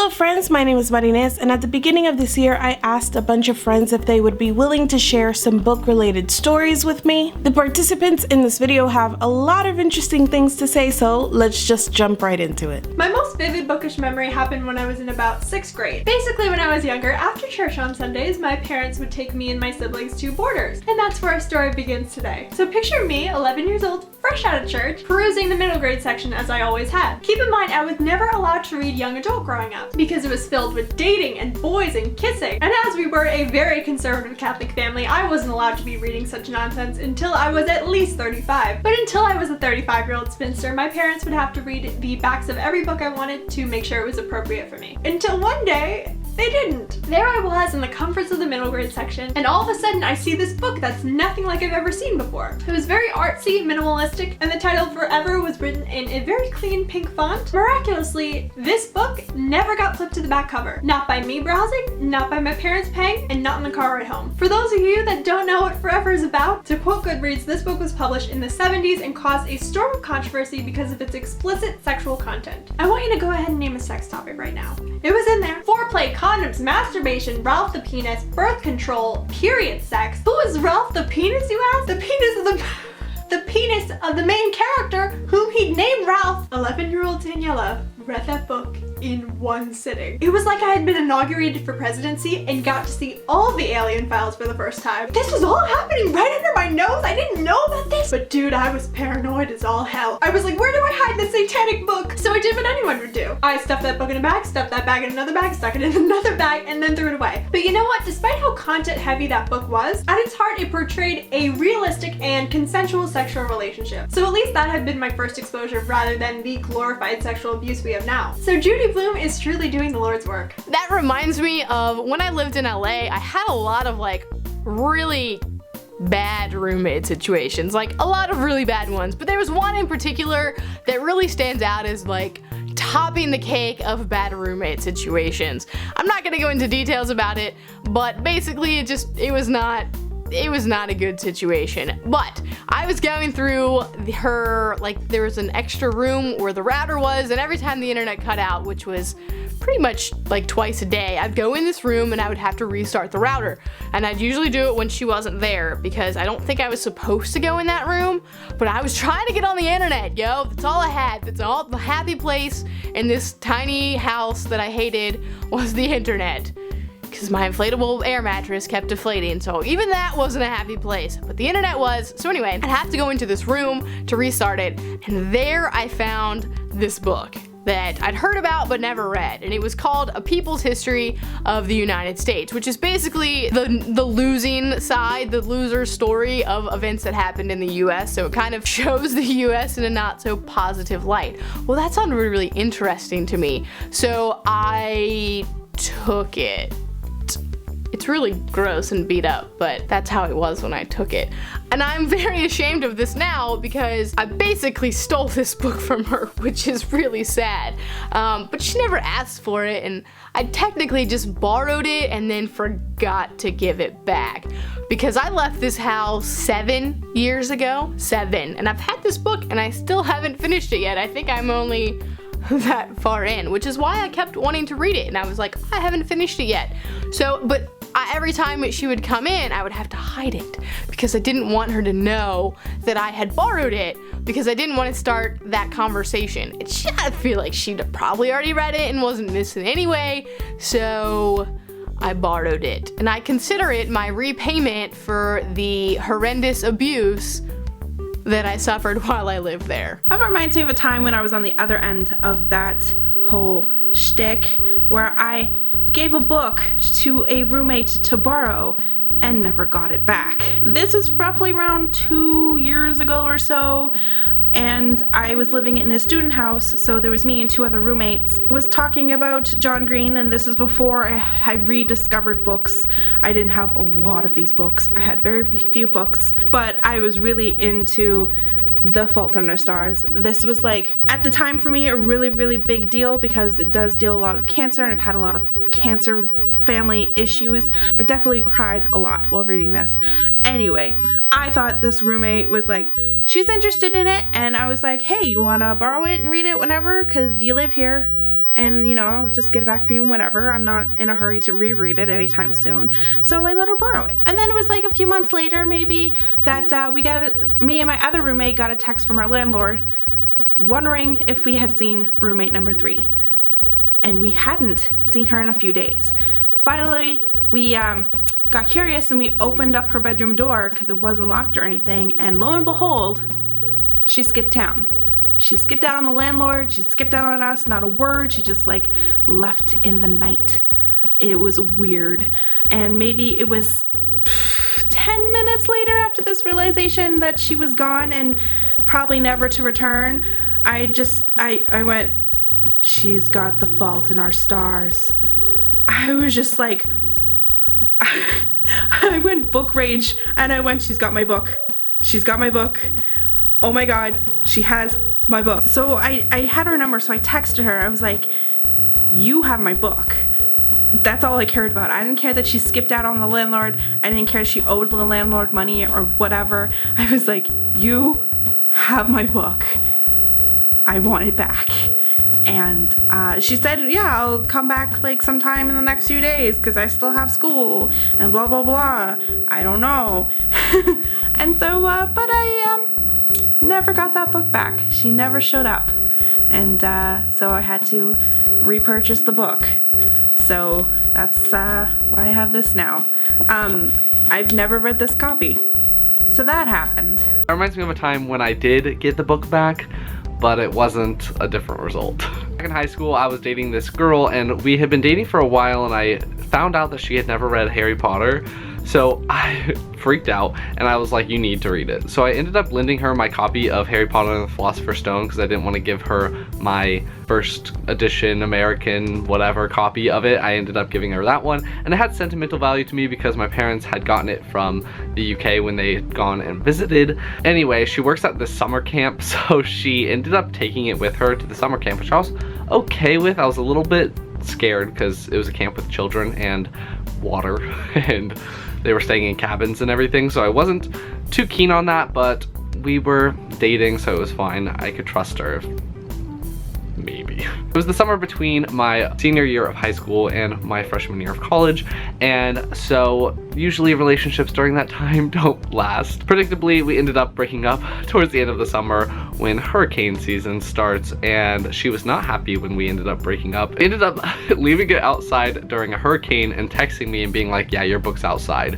Hello friends, my name is Marines, and at the beginning of this year I asked a bunch of friends if they would be willing to share some book related stories with me. The participants in this video have a lot of interesting things to say, so let's just jump right into it. My most vivid bookish memory happened when I was in about 6th grade. Basically, when I was younger, after church on Sundays, my parents would take me and my siblings to Borders, and that's where our story begins today. So picture me, 11 years old, fresh out of church, perusing the middle grade section as I always had. Keep in mind, I was never allowed to read young adult growing up, because it was filled with dating and boys and kissing. And as we were a very conservative Catholic family, I wasn't allowed to be reading such nonsense until I was at least 35. But until I was a 35-year-old spinster, my parents would have to read the backs of every book I wanted to make sure it was appropriate for me. Until one day, they didn't. There I was in the comforts of the middle grade section, and all of a sudden I see this book that's nothing like I've ever seen before. It was very artsy, minimalistic, and the title Forever was written in a very clean pink font. Miraculously, this book never got flipped to the back cover. Not by me browsing, not by my parents paying, and not in the car ride home. For those of you that don't know what Forever is about, to quote Goodreads, this book was published in the 70s and caused a storm of controversy because of its explicit sexual content. I want you to go ahead and name a sex topic right now. It was in there. Foreplay, condoms, masturbation, Ralph the penis, birth control, period sex. Who is Ralph the penis, you ask? The penis of the main character, whom he'd named Ralph. 11-year-old Daniella read that book in one sitting. It was like I had been inaugurated for presidency and got to see all the alien files for the first time. This was all happening right under my nose. I didn't know about this. But dude, I was paranoid as all hell. I was like, where do I hide this satanic book? So I did what anyone would do. I stuffed that book in a bag, stuffed that bag in another bag, stuck it in another bag, and then threw it away. But you know what? Despite how content heavy that book was, at its heart it portrayed a realistic and consensual sexual relationship. So at least that had been my first exposure rather than the glorified sexual abuse we have now. So Judy Blume is truly doing the Lord's work. That reminds me of when I lived in LA, I had a lot of like really bad roommate situations, like a lot of really bad ones, but there was one in particular that really stands out as like topping the cake of bad roommate situations. I'm not gonna go into details about it, but basically it was not a good situation. But I was going through there was an extra room where the router was, and every time the internet cut out, which was pretty much like twice a day, I'd go in this room and I would have to restart the router. And I'd usually do it when she wasn't there because I don't think I was supposed to go in that room, but I was trying to get on the internet, yo. That's all I had. That's all the happy place in this tiny house that I hated was the internet. Because my inflatable air mattress kept deflating, so even that wasn't a happy place, but the internet was. So anyway, I'd have to go into this room to restart it, and there I found this book that I'd heard about but never read, and it was called A People's History of the United States, which is basically the losing side, the loser story of events that happened in the US, so it kind of shows the US in a not so positive light. Well, that sounded really, really interesting to me, so I took it. It's really gross and beat up, but that's how it was when I took it. And I'm very ashamed of this now because I basically stole this book from her, which is really sad. But she never asked for it, and I technically just borrowed it and then forgot to give it back. Because I left this house 7 years ago. 7. And I've had this book and I still haven't finished it yet. I think I'm only that far in, which is why I kept wanting to read it, and I was like, I haven't finished it yet. So, but every time she would come in, I would have to hide it because I didn't want her to know that I had borrowed it because I didn't want to start that conversation. I feel like she'd probably already read it and wasn't missing anyway, so I borrowed it. And I consider it my repayment for the horrendous abuse that I suffered while I lived there. That reminds me of a time when I was on the other end of that whole shtick where I gave a book to a roommate to borrow and never got it back. This was roughly around 2 years ago or so, and I was living in a student house, so there was me and 2 other roommates. Was talking about John Green, and this is before I rediscovered books. I didn't have a lot of these books. I had very few books, but I was really into The Fault in Our Stars. This was like, at the time for me, a really, really big deal because it does deal a lot with cancer, and I've had a lot of cancer family issues. I definitely cried a lot while reading this. Anyway, I thought this roommate was like, she's interested in it, and I was like, hey, you wanna borrow it and read it whenever, because you live here? and you know, I'll just get it back from you whenever. I'm not in a hurry to reread it anytime soon. So I let her borrow it. And then it was like a few months later maybe that me and my other roommate got a text from our landlord wondering if we had seen roommate number 3. And we hadn't seen her in a few days. Finally, we got curious and we opened up her bedroom door because it wasn't locked or anything, and lo and behold, she skipped town. She skipped out on the landlord, she skipped out on us, not a word, she just like left in the night. It was weird. And maybe it was 10 minutes later after this realization that she was gone and probably never to return, I went, she's got the fault in our stars. I was just like, I went book rage and I went, she's got my book. She's got my book. Oh my God, she has my book. So I had her number, so I texted her. I was like, you have my book. That's all I cared about. I didn't care that she skipped out on the landlord. I didn't care she owed the landlord money or whatever. I was like, you have my book. I want it back. And she said, yeah, I'll come back like sometime in the next few days because I still have school and blah, blah, blah. I don't know. And so, but I never got that book back. She never showed up. And so I had to repurchase the book. So that's why I have this now. I've never read this copy. So that happened. That reminds me of a time when I did get the book back, but it wasn't a different result. Back in high school, I was dating this girl and we had been dating for a while, and I found out that she had never read Harry Potter. So I freaked out and I was like, you need to read it. So I ended up lending her my copy of Harry Potter and the Philosopher's Stone because I didn't want to give her my first edition American whatever copy of it. I ended up giving her that one, and it had sentimental value to me because my parents had gotten it from the UK when they had gone and visited. Anyway, she works at this summer camp, so she ended up taking it with her to the summer camp, which I was okay with. I was a little bit scared because it was a camp with children and water and they were staying in cabins and everything, so I wasn't too keen on that, but we were dating, so it was fine. I could trust her. Maybe. It was the summer between my senior year of high school and my freshman year of college, and so usually relationships during that time don't last. Predictably, we ended up breaking up towards the end of the summer when hurricane season starts, and she was not happy when we ended up breaking up. We ended up leaving it outside during a hurricane and texting me and being like, yeah, your book's outside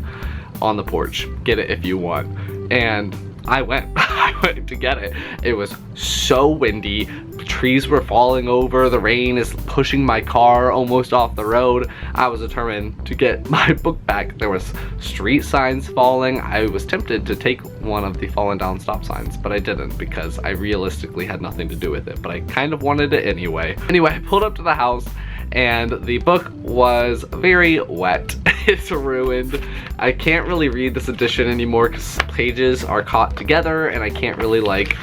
on the porch. Get it if you want. And I went to get it. It was so windy. Trees were falling over. The rain is pushing my car almost off the road. I was determined to get my book back. There was street signs falling. I was tempted to take one of the fallen down stop signs, but I didn't because I realistically had nothing to do with it, but I kind of wanted it anyway. Anyway, I pulled up to the house and the book was very wet. It's ruined. I can't really read this edition anymore because pages are caught together and I can't really like,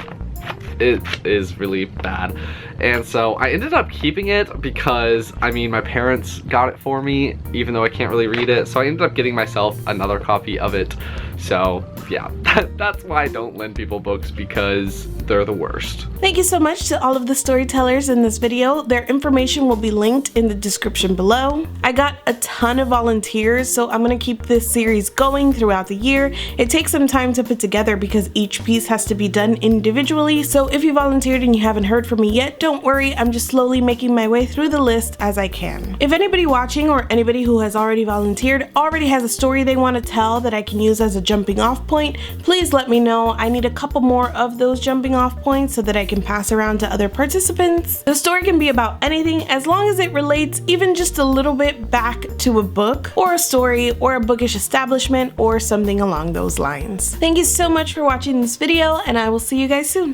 it is really bad. And so I ended up keeping it because, I mean, my parents got it for me even though I can't really read it. So I ended up getting myself another copy of it. So yeah, that's why I don't lend people books, because they're the worst. Thank you so much to all of the storytellers in this video. Their information will be linked in the description below. I got a ton of volunteers, so I'm gonna keep this series going throughout the year. It takes some time to put together because each piece has to be done individually. So if you volunteered and you haven't heard from me yet, don't worry, I'm just slowly making my way through the list as I can. If anybody watching or anybody who has already volunteered already has a story they want to tell that I can use as a jumping off point, please let me know. I need a couple more of those jumping off points so that I can pass around to other participants. The story can be about anything as long as it relates even just a little bit back to a book or a story or a bookish establishment or something along those lines. Thank you so much for watching this video, and I will see you guys soon.